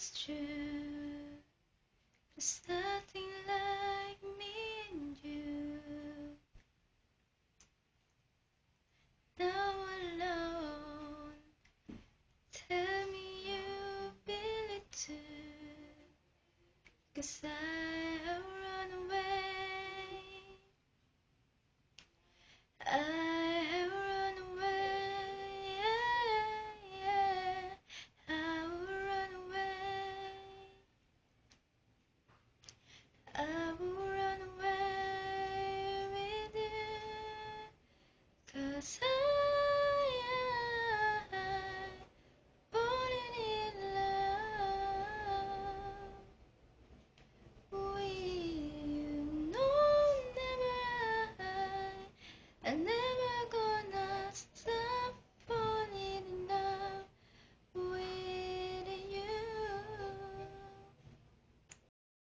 it's true. There's nothing like me and you. Now alone, tell me you feel it too. 'Cause I